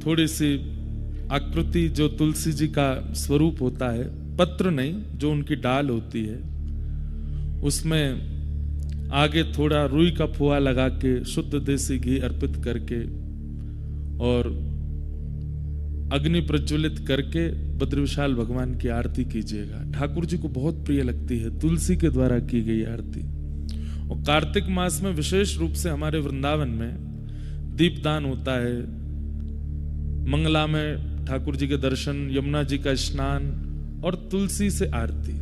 थोड़ी सी आकृति जो तुलसी जी का स्वरूप होता है, पत्र नहीं, जो उनकी डाल होती है, उसमें आगे थोड़ा रुई का फुआ लगा के शुद्ध देसी घी अर्पित करके और अग्नि प्रज्वलित करके बद्री विशाल भगवान की आरती कीजिएगा। ठाकुर जी को बहुत प्रिय लगती है तुलसी के द्वारा की गई आरती। और कार्तिक मास में विशेष रूप से हमारे वृंदावन में दीपदान होता है, मंगला में ठाकुर जी के दर्शन, यमुना जी का स्नान और तुलसी से आरती।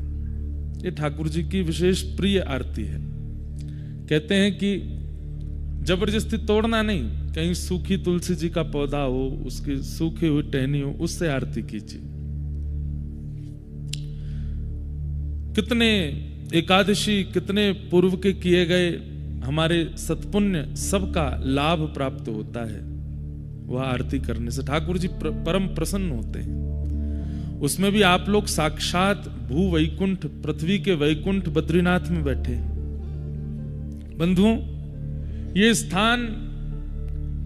ये ठाकुर जी की विशेष प्रिय आरती है। कहते हैं कि जबरदस्ती तोड़ना नहीं, कहीं सूखी तुलसी जी का पौधा हो, उसकी सूखी हुई टहनी हो, उससे आरती कीजिए। कितने एकादशी, कितने पूर्व के किए गए हमारे सत्पुण्य सबका लाभ प्राप्त होता है वह आरती करने से। ठाकुर जी परम प्रसन्न होते हैं। उसमें भी आप लोग साक्षात भू वैकुंठ, पृथ्वी के वैकुंठ बद्रीनाथ में बैठे। बंधुओं, ये स्थान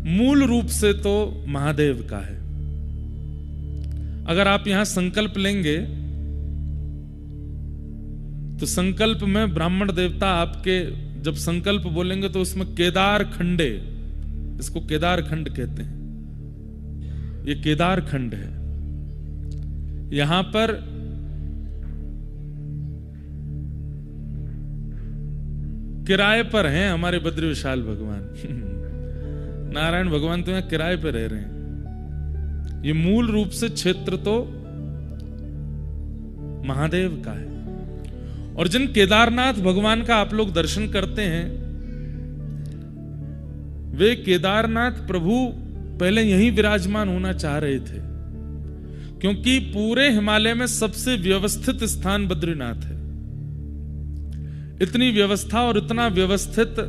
मूल रूप से तो महादेव का है। अगर आप यहां संकल्प लेंगे तो संकल्प में ब्राह्मण देवता आपके जब संकल्प बोलेंगे तो उसमें केदार खंडे, इसको केदार खंड कहते हैं, ये केदार खंड है। यहां पर किराए पर हैं हमारे बद्री विशाल भगवान। नारायण भगवान तो यहां किराए पर रह रहे हैं। ये मूल रूप से क्षेत्र तो महादेव का है। और जिन केदारनाथ भगवान का आप लोग दर्शन करते हैं, वे केदारनाथ प्रभु पहले यहीं विराजमान होना चाह रहे थे, क्योंकि पूरे हिमालय में सबसे व्यवस्थित स्थान बद्रीनाथ है। इतनी व्यवस्था और इतना व्यवस्थित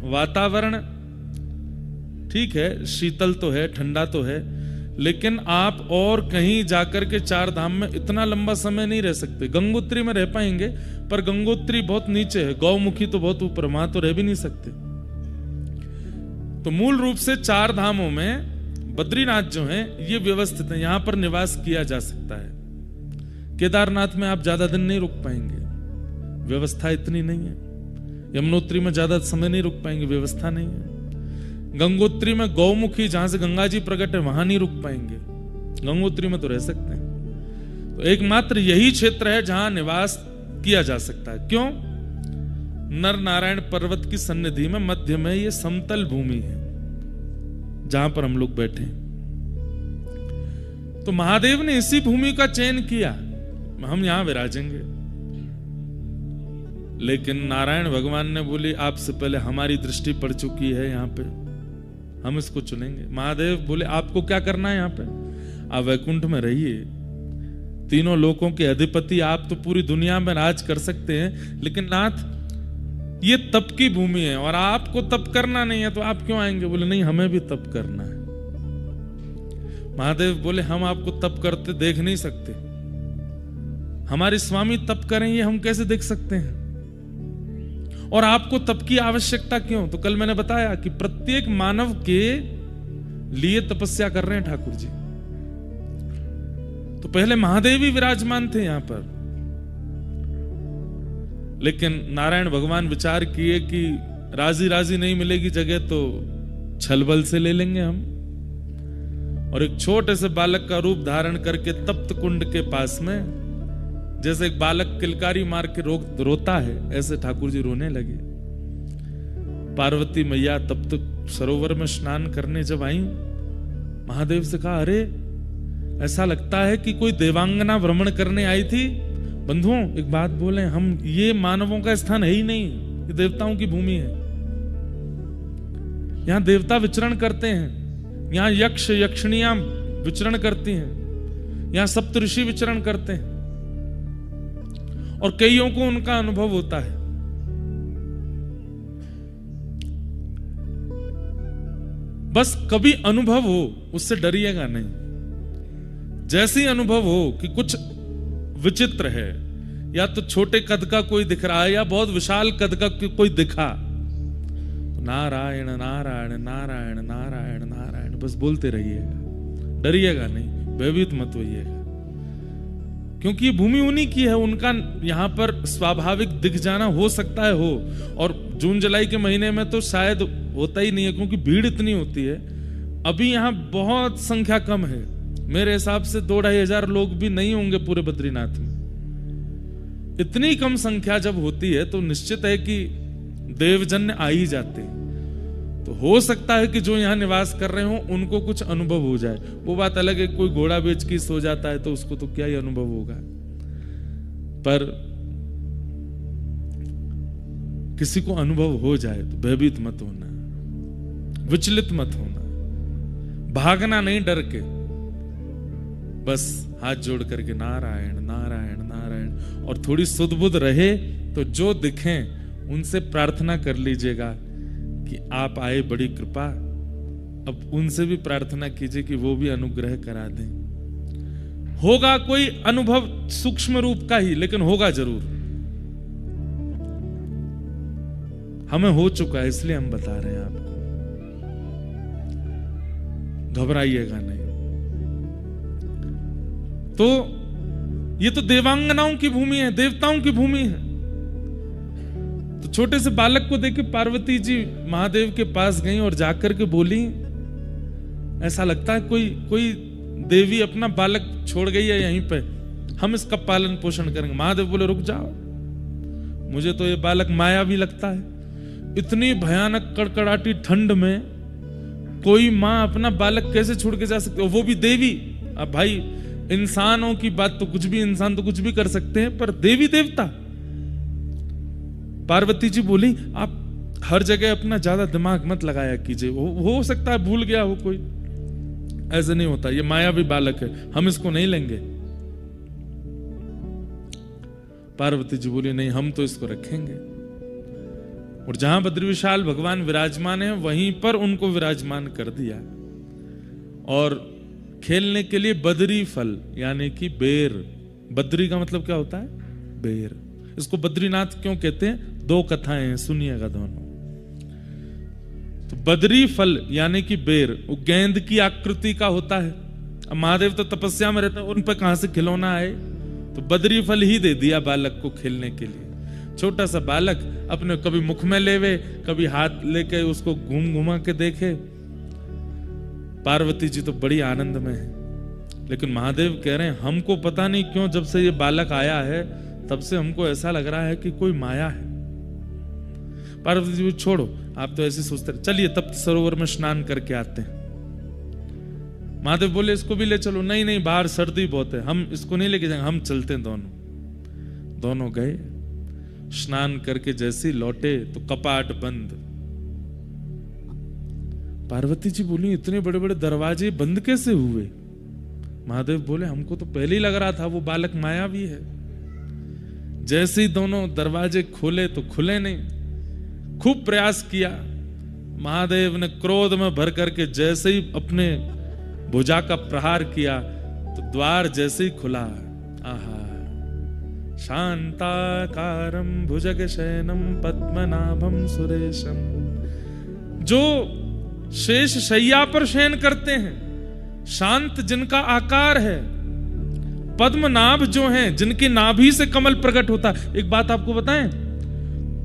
वातावरण, ठीक है शीतल तो है, ठंडा तो है, लेकिन आप और कहीं जाकर के चार धाम में इतना लंबा समय नहीं रह सकते। गंगोत्री में रह पाएंगे, पर गंगोत्री बहुत नीचे है, गौमुखी तो बहुत ऊपर, वहां तो रह भी नहीं सकते। तो मूल रूप से चार धामों में बद्रीनाथ जो है ये व्यवस्थित है, यहां पर निवास किया जा सकता है। केदारनाथ में आप ज्यादा दिन नहीं रुक पाएंगे, व्यवस्था इतनी नहीं है। यमुनोत्री में ज्यादा समय नहीं रुक पाएंगे, व्यवस्था नहीं है। गंगोत्री में गौमुखी, जहां से गंगा जी प्रकट है, वहां नहीं रुक पाएंगे। गंगोत्री में तो रह सकते हैं। तो एकमात्र यही क्षेत्र है जहां निवास किया जा सकता है। क्यों? नर नारायण पर्वत की सन्निधि में मध्य में ये समतल भूमि है जहां पर हम लोग बैठे। तो महादेव ने इसी भूमि का चयन किया, हम यहां विराजेंगे। लेकिन नारायण भगवान ने बोली आपसे पहले हमारी दृष्टि पड़ चुकी है यहां पे, हम इसको चुनेंगे। महादेव बोले आपको क्या करना है यहां पे? आप वैकुंठ में रहिए, तीनों लोकों के अधिपति आप, तो पूरी दुनिया में राज कर सकते हैं, लेकिन नाथ ये तप की भूमि है और आपको तप करना नहीं है, तो आप क्यों आएंगे? बोले नहीं, हमें भी तप करना है। महादेव बोले हम आपको तप करते देख नहीं सकते, हमारे स्वामी तप करें ये हम कैसे देख सकते हैं? और आपको तप की आवश्यकता क्यों? तो कल मैंने बताया कि प्रत्येक मानव के लिए तपस्या कर रहे हैं ठाकुर जी। तो पहले महादेव ही विराजमान थे यहां पर, लेकिन नारायण भगवान विचार किए कि राजी राजी नहीं मिलेगी जगह तो छलबल से ले लेंगे हम, और एक छोटे से बालक का रूप धारण करके तप्त कुंड के पास में, जैसे एक बालक किलकारी मार के रोता है, ऐसे ठाकुर जी रोने लगे। पार्वती मैया तप्त सरोवर में स्नान करने जब आई, महादेव से कहा अरे ऐसा लगता है कि कोई देवांगना भ्रमण करने आई थी। बंधुओं एक बात बोले, हम ये मानवों का स्थान है ही नहीं, ये देवताओं की भूमि है। यहां देवता विचरण करते हैं, यहां यक्ष यक्षिणियां विचरण करती हैं, यहां सप्तऋषि विचरण करते हैं, और कईयों को उनका अनुभव होता है। बस कभी अनुभव हो उससे डरिएगा नहीं। जैसे ही अनुभव हो कि कुछ विचित्र है, या तो छोटे कद का कोई दिख रहा है या बहुत विशाल कद का कोई दिखा, तो नारायण नारायण नारायण नारायण नारायण बस बोलते रहिएगा, डरिएगा नहीं, भयभीत मत होइएगा, क्योंकि ये भूमि उन्हीं की है, उनका यहाँ पर स्वाभाविक दिख जाना हो सकता है हो, और जून जुलाई के महीने में तो शायद होता ही नहीं है, क्योंकि भीड़ इतनी होती है। अभी यहाँ बहुत संख्या कम है, मेरे हिसाब से 2-2.5 हजार लोग भी नहीं होंगे पूरे बद्रीनाथ में। इतनी कम संख्या जब होती है तो निश्चित है कि देवजन्य आ ही जाते हैं। तो हो सकता है कि जो यहाँ निवास कर रहे हो उनको कुछ अनुभव हो जाए, वो बात अलग है। कोई घोड़ा बेच के सो जाता है तो उसको तो क्या ही अनुभव होगा, पर किसी को अनुभव हो जाए तो भयभीत मत होना, विचलित मत होना, भागना नहीं डर के, बस हाथ जोड़ करके नारायण नारायण नारायण, और थोड़ी सुध बुध रहे तो जो दिखें उनसे प्रार्थना कर लीजिएगा कि आप आए, बड़ी कृपा। अब उनसे भी प्रार्थना कीजिए कि वो भी अनुग्रह करा दें। होगा कोई अनुभव सूक्ष्म रूप का ही, लेकिन होगा जरूर। हमें हो चुका है, इसलिए हम बता रहे हैं आपको, घबराइएगा नहीं। तो ये तो देवांगनाओं की भूमि है, देवताओं की भूमि है। तो छोटे से बालक को देख के पार्वती जी महादेव के पास गई और जाकर के बोली, ऐसा लगता है कोई देवी अपना बालक छोड़ गई है यहीं पे, हम इसका पालन पोषण करेंगे। महादेव बोले रुक जाओ, मुझे तो ये बालक मायावी लगता है। इतनी भयानक कड़कड़ाटी ठंड में कोई माँ अपना बालक कैसे छोड़ के जा सकती है, वो भी देवी। अब भाई इंसानों की बात तो कुछ भी, इंसान तो कुछ भी कर सकते हैं, पर देवी देवता। पार्वती जी बोली आप हर जगह अपना ज्यादा दिमाग मत लगाया कीजिए, हो सकता है भूल गया हो कोई, ऐसे नहीं होता, ये मायावी बालक है, हम इसको नहीं लेंगे। पार्वती जी बोली नहीं, हम तो इसको रखेंगे। और जहां बद्री विशाल भगवान विराजमान है वहीं पर उनको विराजमान कर दिया, और खेलने के लिए बद्री फल यानी कि बेर, बद्री का मतलब क्या होता है, बेर। इसको बद्रीनाथ क्यों कहते हैं, 2 कथाएं हैं, सुनिएगा दोनों। तो बद्री फल यानी कि बेर, वो गेंद की आकृति का होता है। अब महादेव तो तपस्या में रहते हैं, उन पर कहां से खिलौना आए, तो बद्री फल ही दे दिया बालक को खेलने के लिए। छोटा सा बालक अपने कभी मुख में लेवे, कभी हाथ लेके उसको घूम घुमा के देखे। पार्वती जी तो बड़ी आनंद में है, लेकिन महादेव कह रहे हैं हमको पता नहीं क्यों जब से ये बालक आया है तब से हमको ऐसा लग रहा है कि कोई माया है। पार्वती जी छोड़ो, आप तो ऐसे सोचते रहे, चलिए तप्त सरोवर में स्नान करके आते हैं। महादेव बोले इसको भी ले चलो, नहीं नहीं बाहर सर्दी बहुत है, हम इसको नहीं लेके जाएंगे, हम चलते हैं। दोनों गए, स्नान करके जैसे लौटे तो कपाट बंद। पार्वती जी बोली इतने बड़े बड़े दरवाजे बंद कैसे हुए। महादेव बोले हमको तो पहले ही लग रहा था वो बालक मायावी है। जैसे ही दोनों दरवाजे खोले तो खुले नहीं। खूब प्रयास किया, महादेव ने क्रोध में भर करके जैसे ही अपने भुजा का प्रहार किया तो द्वार जैसे ही खुला, आहा, शांताकारं भुजगशयनं पद्मनाभं सुरेशम। जो शेष शैया पर शयन करते हैं, शांत जिनका आकार है, पद्मनाभ जो हैं जिनकी नाभि से कमल प्रकट होता है। एक बात आपको बताएं,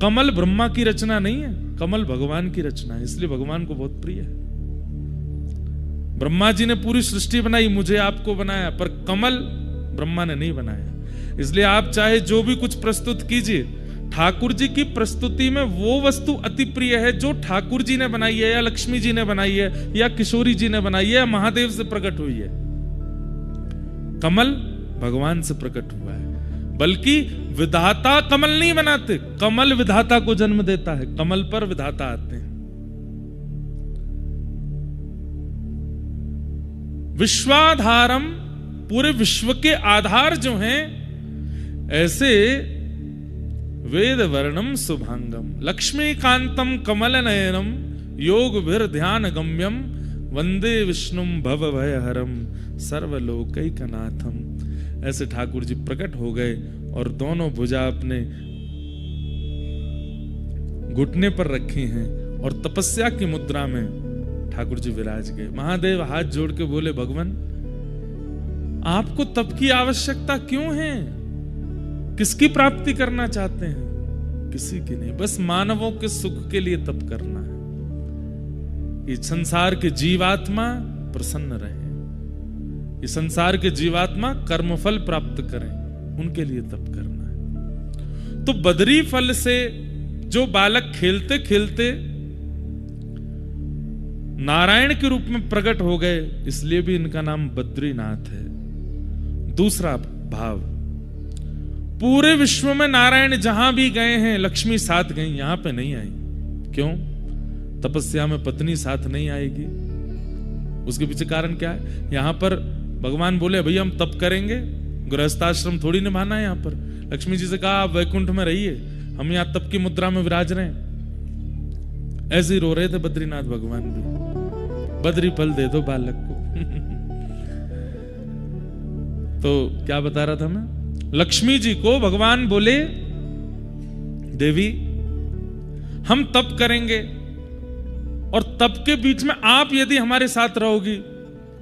कमल ब्रह्मा की रचना नहीं है, कमल भगवान की रचना है, इसलिए भगवान को बहुत प्रिय है। ब्रह्मा जी ने पूरी सृष्टि बनाई, मुझे आपको बनाया, पर कमल ब्रह्मा ने नहीं बनाया। इसलिए आप चाहे जो भी कुछ प्रस्तुत कीजिए, ठाकुर जी की प्रस्तुति में वो वस्तु अति प्रिय है जो ठाकुर जी ने बनाई है, या लक्ष्मी जी ने बनाई है, या किशोरी जी ने बनाई है, या महादेव से प्रकट हुई है। कमल भगवान से प्रकट हुआ है, बल्कि विधाता कमल नहीं बनाते, कमल विधाता को जन्म देता है, कमल पर विधाता आते हैं। विश्वाधारम, पूरे विश्व के आधार जो हैं, ऐसे वेद वर्णम शुभांगम लक्ष्मीकांतम कमल नयनम योग भीर ध्यान गम्यम वंदे विष्णुम भव भयहरम सर्वलोकैकनाथम। ऐसे ठाकुर जी प्रकट हो गए और दोनों भुजा अपने घुटने पर रखी हैं और तपस्या की मुद्रा में ठाकुर जी विराज गए। महादेव हाथ जोड़ के बोले, भगवान आपको तप की आवश्यकता क्यों है? किसकी प्राप्ति करना चाहते हैं? किसी की नहीं, बस मानवों के सुख के लिए तप करना है। ये संसार के जीवात्मा प्रसन्न रहे, ये संसार के जीवात्मा कर्मफल प्राप्त करें, उनके लिए तप करना है। तो बदरी फल से जो बालक खेलते खेलते नारायण के रूप में प्रकट हो गए, इसलिए भी इनका नाम बद्रीनाथ है। दूसरा भाव, पूरे विश्व में नारायण जहां भी गए हैं लक्ष्मी साथ गई, यहां पे नहीं आई। क्यों? तपस्या में पत्नी साथ नहीं आएगी। उसके पीछे कारण क्या है? यहां पर भगवान बोले, भैया हम तप करेंगे, गृहस्थाश्रम थोड़ी निभाना है। यहां पर लक्ष्मी जी से कहा, आप वैकुंठ में रहिए, हम यहां तप की मुद्रा में विराज रहे हैं। ऐसे ही रो रहे थे बद्रीनाथ भगवान भी, बद्री फल दे दो बालक को। तो क्या बता रहा था मैं? लक्ष्मी जी को भगवान बोले, देवी हम तप करेंगे, और तप के बीच में आप यदि हमारे साथ रहोगी,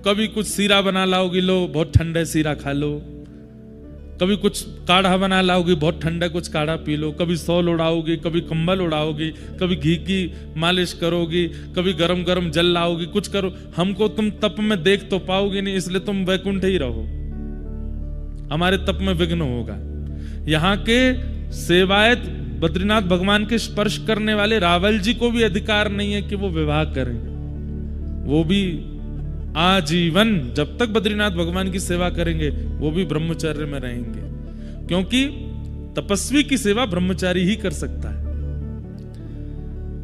कभी कुछ सीरा बना लाओगी, लो बहुत ठंडा सीरा खा लो, कभी कुछ काढ़ा बना लाओगी, बहुत ठंडा कुछ काढ़ा पी लो, कभी सौल उड़ाओगी, कभी कंबल उड़ाओगी, कभी घी की मालिश करोगी, कभी गरम गरम जल लाओगी, कुछ करो, हमको तुम तप में देख तो पाओगी नहीं, इसलिए तुम वैकुंठ ही रहो, हमारे तप में विघ्न होगा। यहां के सेवायत बद्रीनाथ भगवान के स्पर्श करने वाले रावल जी को भी अधिकार नहीं है कि वो विवाह करें। वो भी आजीवन जब तक बद्रीनाथ भगवान की सेवा करेंगे वो भी ब्रह्मचर्य में रहेंगे, क्योंकि तपस्वी की सेवा ब्रह्मचारी ही कर सकता है।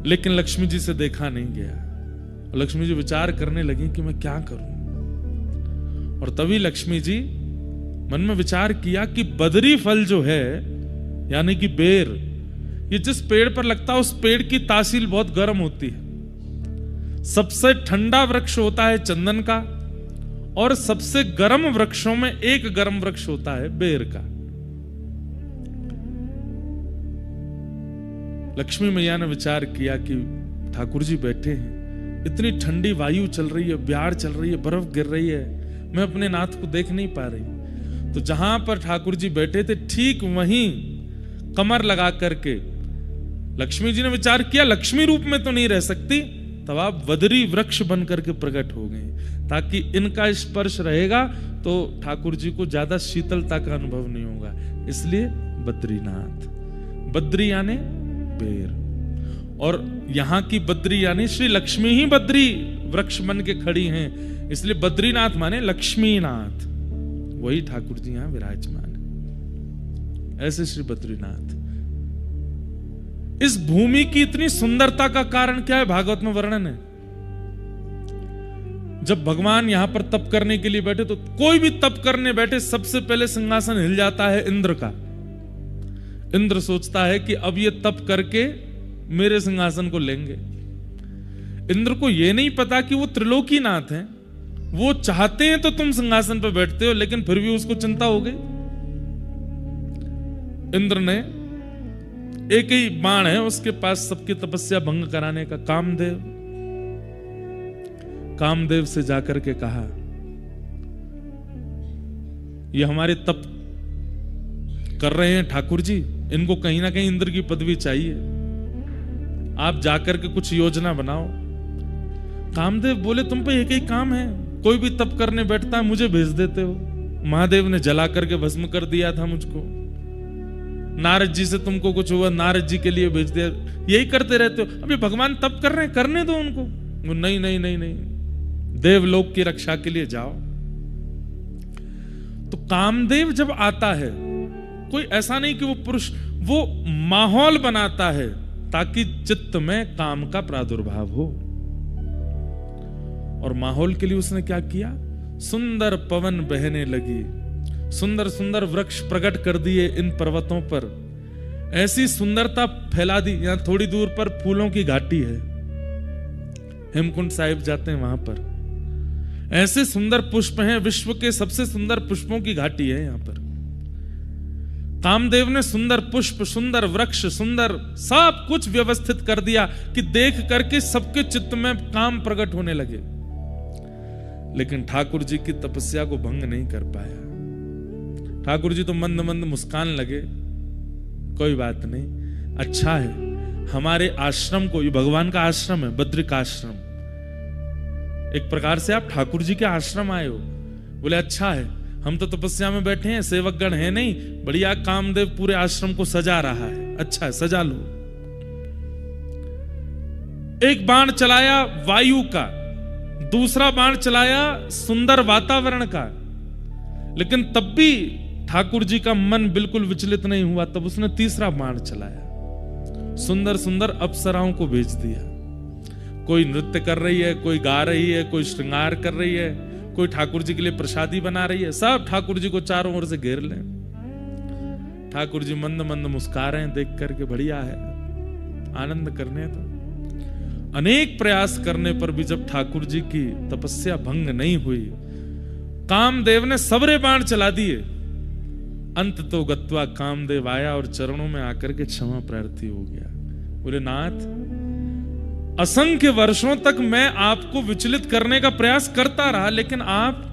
लेकिन लक्ष्मी जी से देखा नहीं गया। लक्ष्मी जी विचार करने लगी कि मैं क्या करूं, और तभी लक्ष्मी जी मन में विचार किया कि बदरी फल जो है, यानी कि बेर, ये जिस पेड़ पर लगता है उस पेड़ की तासील बहुत गर्म होती है। सबसे ठंडा वृक्ष होता है चंदन का, और सबसे गर्म वृक्षों में एक गर्म वृक्ष होता है बेर का। लक्ष्मी मैया ने विचार किया कि ठाकुर जी बैठे हैं, इतनी ठंडी वायु चल रही है, ब्यार चल रही है, बर्फ गिर रही है, मैं अपने नाथ को देख नहीं पा रही। तो जहां पर ठाकुर जी बैठे थे ठीक वहीं कमर लगा करके लक्ष्मी जी ने विचार किया, लक्ष्मी रूप में तो नहीं रह सकती, तब आप बदरी वृक्ष बन करके प्रकट हो गए, ताकि इनका स्पर्श रहेगा तो ठाकुर जी को ज्यादा शीतलता का अनुभव नहीं होगा। इसलिए बद्रीनाथ, बद्री यानी बेर, और यहां की बद्री यानी श्री लक्ष्मी ही बद्री वृक्ष बन के खड़ी हैं, इसलिए बद्रीनाथ माने लक्ष्मीनाथ, वही ठाकुर जी यहां विराजमान है। ऐसे श्री बद्रीनाथ। इस भूमि की इतनी सुंदरता का कारण क्या है? भागवत में वर्णन है। जब भगवान यहां पर तप करने के लिए बैठे, तो कोई भी तप करने बैठे सबसे पहले सिंहासन हिल जाता है इंद्र का। इंद्र सोचता है कि अब ये तप करके मेरे सिंहासन को लेंगे। इंद्र को यह नहीं पता कि वो त्रिलोकीनाथ हैं, वो चाहते हैं तो तुम सिंहासन पर बैठते हो, लेकिन फिर भी उसको चिंता हो गई। इंद्र ने एक ही बाण है उसके पास सबकी तपस्या भंग कराने का, कामदेव से जाकर के कहा, ये हमारे तप कर रहे हैं ठाकुर जी, इनको कहीं ना कहीं इंद्र की पदवी चाहिए, आप जाकर के कुछ योजना बनाओ। कामदेव बोले, तुम पे एक ही काम है, कोई भी तप करने बैठता है मुझे भेज देते हो। महादेव ने जला करके भस्म कर दिया था मुझको, नारद जी से तुमको कुछ हुआ, नारद जी के लिए भेज दिया, यही करते रहते हो। अभी भगवान तप कर रहे हैं, करने दो उनको। वो नहीं नहीं नहीं नहीं, देवलोक की रक्षा के लिए जाओ। तो कामदेव जब आता है, कोई ऐसा नहीं कि वो पुरुष, वो माहौल बनाता है ताकि चित्त में काम का प्रादुर्भाव हो। और माहौल के लिए उसने क्या किया? सुंदर पवन बहने लगी, सुंदर सुंदर वृक्ष प्रकट कर दिए इन पर्वतों पर, ऐसी सुंदरता फैला दी। यहां थोड़ी दूर पर फूलों की घाटी है, हेमकुंड साहिब जाते हैं वहां पर, ऐसे सुंदर पुष्प हैं, विश्व के सबसे सुंदर पुष्पों की घाटी है यहां पर। कामदेव ने सुंदर पुष्प, सुंदर वृक्ष, सुंदर सब कुछ व्यवस्थित कर दिया कि देख करके सबके चित्त में काम प्रकट होने लगे, लेकिन ठाकुर जी की तपस्या को भंग नहीं कर पाया। ठाकुर जी तो मंद मंद मुस्कान लगे, कोई बात नहीं, अच्छा है, हमारे आश्रम को, ये भगवान का आश्रम है, बद्रिक आश्रम, एक प्रकार से आप ठाकुर जी के आश्रम आए हो। बोले अच्छा है, हम तो तपस्या में बैठे हैं, सेवकगण है नहीं, बढ़िया कामदेव पूरे आश्रम को सजा रहा है, अच्छा है, सजा लो। एक बाण चलाया वायु का, दूसरा बाण चलाया सुंदर वातावरण का, लेकिन तब भी ठाकुर जी का मन बिल्कुल विचलित नहीं हुआ। तब उसने तीसरा बाण चलाया, सुंदर सुंदर अप्सराओं को भेज दिया। कोई नृत्य कर रही है, कोई गा रही है, कोई श्रृंगार कर रही है, कोई ठाकुर जी के लिए प्रसादी बना रही है, सब ठाकुर जी को चारों ओर से घेर लें। ठाकुर जी मंद मंद मुस्कुरा रहे हैं, देख करके बढ़िया है, आनंद करने तो। अनेक प्रयास करने पर भी जब ठाकुर जी की तपस्या भंग नहीं हुई, कामदेव ने सबरे बाण चला दिए। अंत तो गत्वा कामदेव आया और चरणों में आकर के क्षमा प्रार्थी हो गया। बोले नाथ, असंख्य वर्षों तक मैं आपको विचलित करने का प्रयास करता रहा, लेकिन आप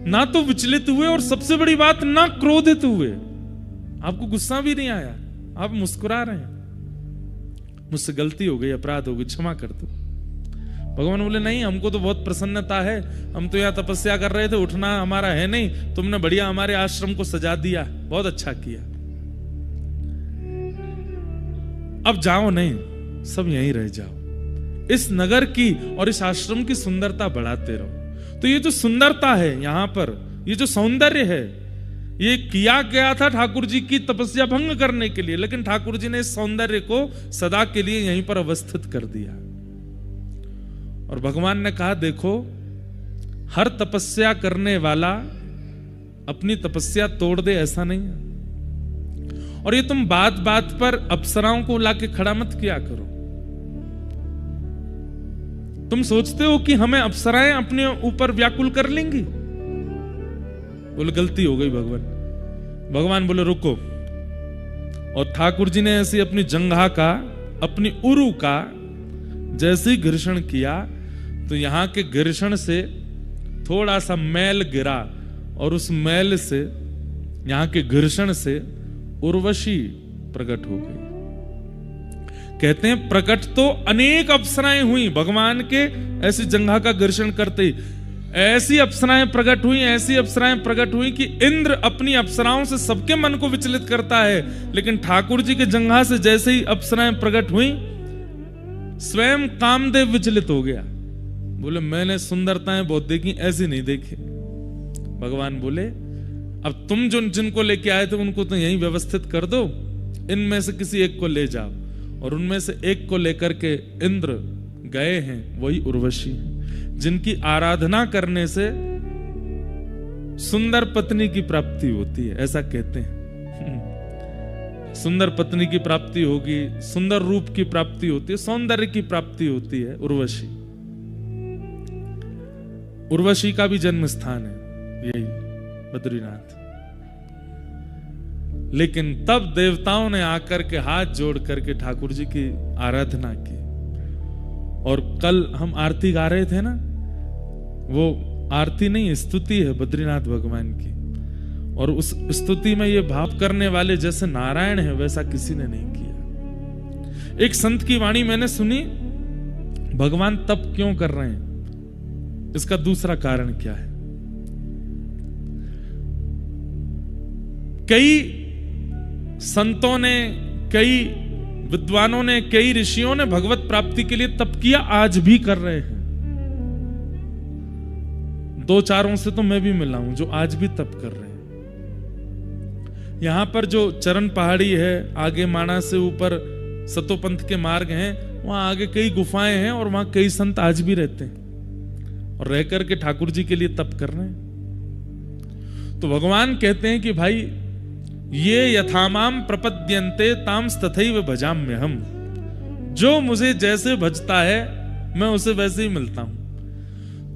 ना तो विचलित हुए और सबसे बड़ी बात ना क्रोधित हुए, आपको गुस्सा भी नहीं आया, आप मुस्कुरा रहे हैं। मुझसे गलती हो गई, अपराध हो गई, क्षमा कर दो। भगवान बोले नहीं, हमको तो बहुत प्रसन्नता है, हम तो यहां तपस्या कर रहे थे, उठना हमारा है नहीं, तुमने बढ़िया हमारे आश्रम को सजा दिया, बहुत अच्छा किया। अब जाओ नहीं, सब यहीं रह जाओ, इस नगर की और इस आश्रम की सुंदरता बढ़ाते रहो। तो ये जो सुंदरता है यहां पर, ये जो सौंदर्य है, ये किया गया था ठाकुर जी की तपस्या भंग करने के लिए, लेकिन ठाकुर जी ने इस सौंदर्य को सदा के लिए यहीं पर अवस्थित कर दिया। और भगवान ने कहा देखो, हर तपस्या करने वाला अपनी तपस्या तोड़ दे ऐसा नहीं है। और ये तुम बात बात पर अप्सराओं को लाके खड़ा मत किया करो। तुम सोचते हो कि हमें अप्सराएं अपने ऊपर व्याकुल कर लेंगी। बोले गलती हो गई भगवान बोले रुको। और ठाकुर जी ने ऐसी अपनी जंघा का, अपनी उरु का जैसे ही घर्षण किया, तो यहां के घर्षण से थोड़ा सा मैल गिरा, और उस मैल से, यहां के घर्षण से उर्वशी प्रकट हो गई। कहते हैं प्रकट तो अनेक अप्सराएं हुई भगवान के ऐसी जंघा का घर्षण करते ही। ऐसी अप्सराएं प्रकट हुई, ऐसी अप्सराएं प्रकट हुई कि इंद्र अपनी अप्सराओं से सबके मन को विचलित करता है, लेकिन ठाकुर जी के जंघा से जैसे ही अप्सराएं प्रकट हुई, स्वयं कामदेव विचलित हो गया। बोले मैंने सुंदरताएं बहुत देखी, ऐसी नहीं देखी। भगवान बोले अब तुम जो जिनको लेके आए थे उनको तो यहीं व्यवस्थित कर दो, इनमें से किसी एक को ले जाओ। और उनमें से एक को लेकर के इंद्र गए हैं, वही उर्वशी हैं, जिनकी आराधना करने से सुंदर पत्नी की प्राप्ति होती है, ऐसा कहते हैं। सुंदर पत्नी की प्राप्ति होगी, सुंदर रूप की प्राप्ति होती है, सौंदर्य की प्राप्ति होती है उर्वशी। उर्वशी का भी जन्म स्थान है यही बद्रीनाथ। लेकिन तब देवताओं ने आकर के हाथ जोड़ करके ठाकुर जी की आराधना की। और कल हम आरती गा रहे थे ना, वो आरती नहीं, स्तुति है बद्रीनाथ भगवान की। और उस स्तुति में ये भाव करने वाले जैसे नारायण है, वैसा किसी ने नहीं किया। एक संत की वाणी मैंने सुनी, भगवान तप क्यों कर रहे हैं, इसका दूसरा कारण क्या है। कई संतों ने, कई विद्वानों ने, कई ऋषियों ने भगवत प्राप्ति के लिए तप किया, आज भी कर रहे हैं। दो चारों से तो मैं भी मिला हूं जो आज भी तप कर रहे हैं। यहां पर जो चरण पहाड़ी है, आगे माणा से ऊपर सतोपंथ के मार्ग हैं, वहां आगे कई गुफाएं हैं और वहां कई संत आज भी रहते हैं और रह करके ठाकुर जी के लिए तप कर रहे हैं। तो भगवान कहते हैं कि भाई ये यथामाम प्रपद्यन्ते तांस तथैव भजाम्यहम्, जो मुझे जैसे भजता है मैं उसे वैसे ही मिलता हूं।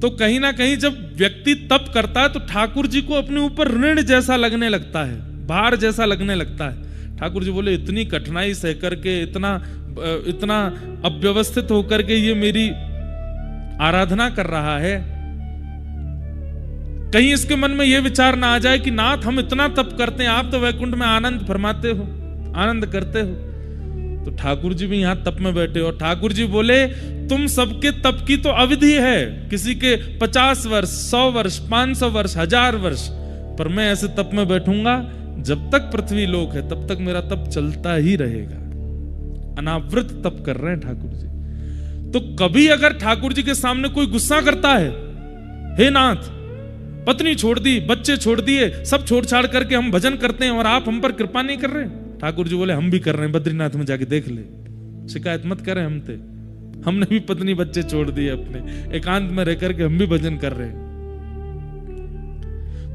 तो कहीं ना कहीं जब व्यक्ति तप करता है तो ठाकुर जी को अपने ऊपर ऋण जैसा लगने लगता है। भार जैसा लगने लगता है। ठाकुर जी बोले इतनी कठिनाई सह करके, इतना अव्यवस्थित होकर के ये मेरी आराधना कर रहा है, कहीं इसके मन में ये विचार ना आ जाए कि नाथ हम इतना तप करते हैं, आप तो वैकुंठ में आनंद फरमाते हो, आनंद करते हो। तो ठाकुर जी भी यहां तप में बैठे और ठाकुर जी बोले तुम सबके तप की तो अवधि है, किसी के 50 वर्ष, 100 वर्ष, 500 वर्ष, 1000 वर्ष, पर मैं ऐसे तप में बैठूंगा जब तक पृथ्वी लोक है, तब तक मेरा तप चलता ही रहेगा। अनावृत तप कर रहे हैं ठाकुर जी। तो कभी अगर ठाकुर जी के सामने कोई गुस्सा करता है, हे नाथ पत्नी छोड़ दी, बच्चे छोड़ दिए, सब छोड़ छाड़ करके हम भजन करते हैं और आप हम पर कृपा नहीं कर रहे, ठाकुर जी बोले हम भी कर रहे हैं, बद्रीनाथ में जाके देख ले, शिकायत मत करें हमने भी पत्नी बच्चे छोड़ दिए, अपने एकांत में रह करके हम भी भजन कर रहे हैं।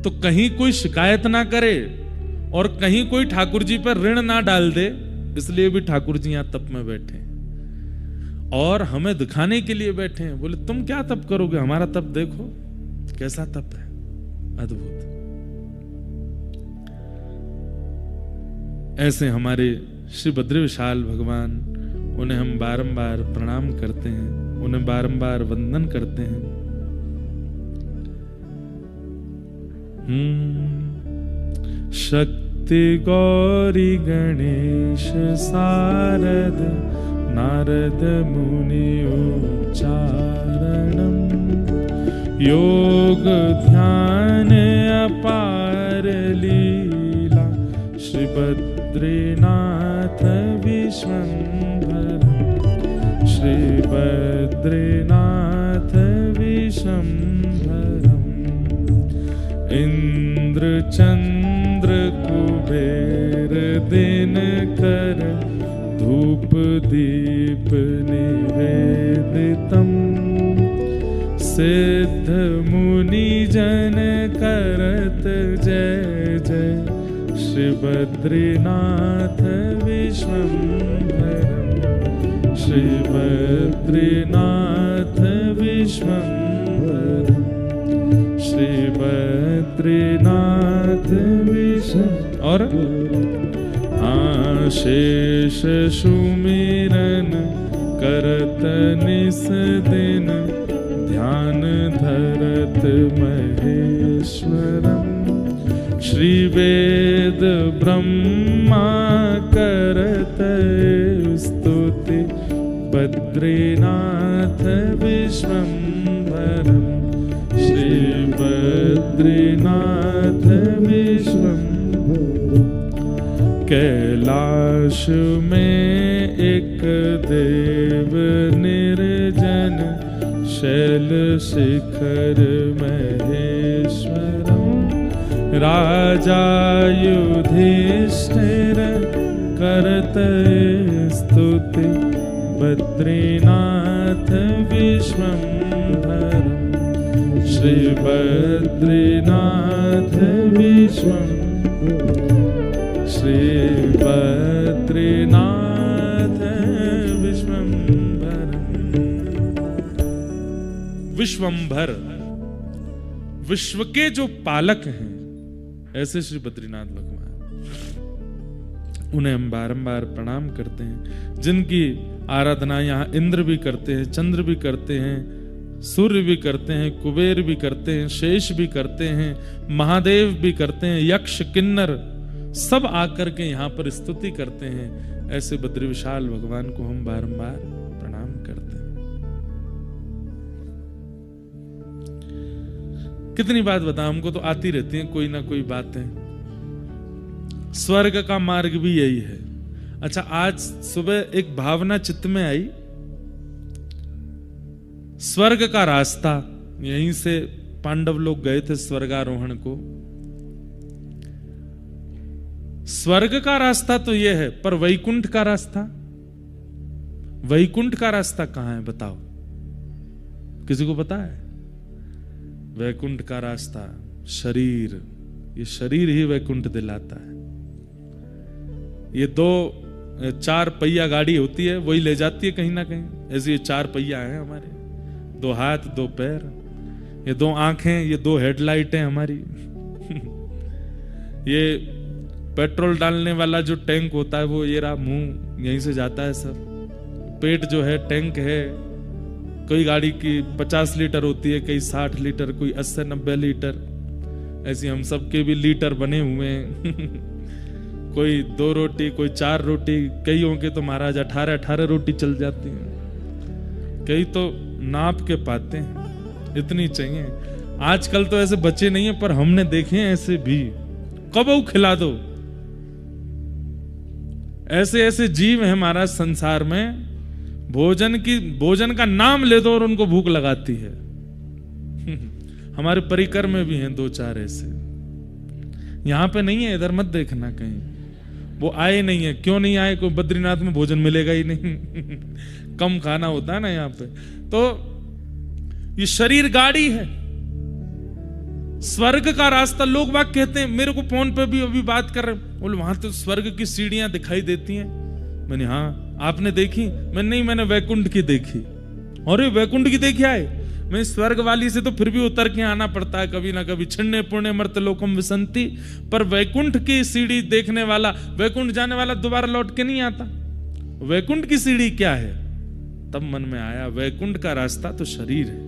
तो कहीं कोई शिकायत ना करे और कहीं कोई ठाकुर जी पर ऋण ना डाल दे, इसलिए भी ठाकुर जी यहां तप में बैठे और हमें दिखाने के लिए बैठे हैं। बोले तुम क्या तप करोगे, हमारा तप देखो कैसा तप है, अद्भुत। ऐसे हमारे श्री बद्री विशाल भगवान, उन्हें हम बारंबार प्रणाम करते हैं, उन्हें बारंबार वंदन करते हैं। शक्ति गौरी गणेश सारद नारद मुनि उच्चारणम, योग ध्यान अपार लीला श्री बद्रीनाथ विश्वंभर, श्री बद्रीनाथ विश्वंभरम। इंद्र चंद्र कुबेर दिनकर धूप दीप निवेदितम, सिद्ध मुनि जन करत जय जय श्री बद्रीनाथ विश्वंभरम, श्री बद्रीनाथ विश्वंभरम, श्री बद्रीनाथ विश्वंभरम। और आशेष सुमिरन करत निस दिन, ध्यान धरत महेश्वरम, श्री वेद ब्रह्मा करत स्तुति, बद्रीनाथ विश्वंभरम, श्री बद्रीनाथ विश्वंभरम। कैलाश में एक देव निर्जन, शैल शिखर महेश्वरम, राजा युधिष्ठिर करत स्तुति, बद्रीनाथ विश्वंभरम, श्री बद्रीनाथ विश्वंभरम, श्री बद्रीनाथ विश्वंभरम। विश्वंभर, विश्व के जो पालक हैं, ऐसे श्री बद्रीनाथ भगवान, उन्हें हम बारंबार प्रणाम करते हैं, जिनकी आराधना यहाँ इंद्र भी करते हैं, चंद्र भी करते हैं, सूर्य भी करते हैं, कुबेर भी करते हैं, शेष भी करते हैं, महादेव भी करते हैं, यक्ष किन्नर सब आकर के यहाँ पर स्तुति करते हैं। ऐसे बद्री विशाल भगवान को हम बारंबार प्रणाम करते हैं। कितनी बात बताऊं, हमको तो आती रहती हैं कोई ना कोई बातें। स्वर्ग का मार्ग भी यही है। अच्छा, आज सुबह एक भावना चित्त में आई, स्वर्ग का रास्ता, यहीं से पांडव लोग गए थे स्वर्गारोहण को। स्वर्ग का रास्ता तो यह है, पर वैकुंठ का रास्ता, वैकुंठ का रास्ता कहां है बताओ, किसी को पता है? वैकुंठ का रास्ता शरीर, ये शरीर ही वैकुंठ दिलाता है। ये 4 पहिया गाड़ी होती है, वही ले जाती है कहीं ना कहीं। ऐसे ये 4 पहिया हैं हमारे, 2 हाथ 2 पैर, ये 2 आंखें, ये 2 हेडलाइट हैं हमारी। ये पेट्रोल डालने वाला जो टैंक होता है वो ये रहा, मुंह यहीं से जाता है सब। पेट जो है टैंक है, कोई गाड़ी की 50 लीटर होती है, कई 60 लीटर, कोई 80-90 लीटर, ऐसी हम सबके भी लीटर बने हुए हैं। कोई 2 रोटी, कोई 4 रोटी, कईयों के तो महाराज 18-18 रोटी चल जाती हैं, कई तो नाप के पाते हैं, इतनी चाहिए। आजकल तो ऐसे बच्चे नहीं है, पर हमने देखे हैं ऐसे भी, कब खिला दो। ऐसे ऐसे जीव हैं महाराज संसार में, भोजन का नाम ले दो और उनको भूख लगाती है। हमारे परिकर में भी हैं 2-4 ऐसे। यहां पे नहीं है, इधर मत देखना कहीं, वो आए नहीं है। क्यों नहीं आए? कोई बद्रीनाथ में भोजन मिलेगा ही नहीं। कम खाना होता है ना यहाँ पे। तो ये शरीर गाड़ी है, स्वर्ग का रास्ता। लोग बात कहते हैं, मेरे को फोन पे भी अभी बात कर रहे, बोले वहां तो स्वर्ग की सीढ़ियां दिखाई देती हैं। मैंने हाँ, आपने देखी? मैंने नहीं, मैंने वैकुंठ की देखी। अरे वैकुंठ की देखी आए? मैं स्वर्ग वाली से तो फिर भी उतर के आना पड़ता है कभी ना कभी, छिन्ने पुण्य मर्त लोकम विसंति। पर वैकुंठ की सीढ़ी देखने वाला, वैकुंठ जाने वाला दोबारा लौट के नहीं आता। वैकुंठ की सीढ़ी क्या है? तब मन में आया, वैकुंठ का रास्ता तो शरीर है।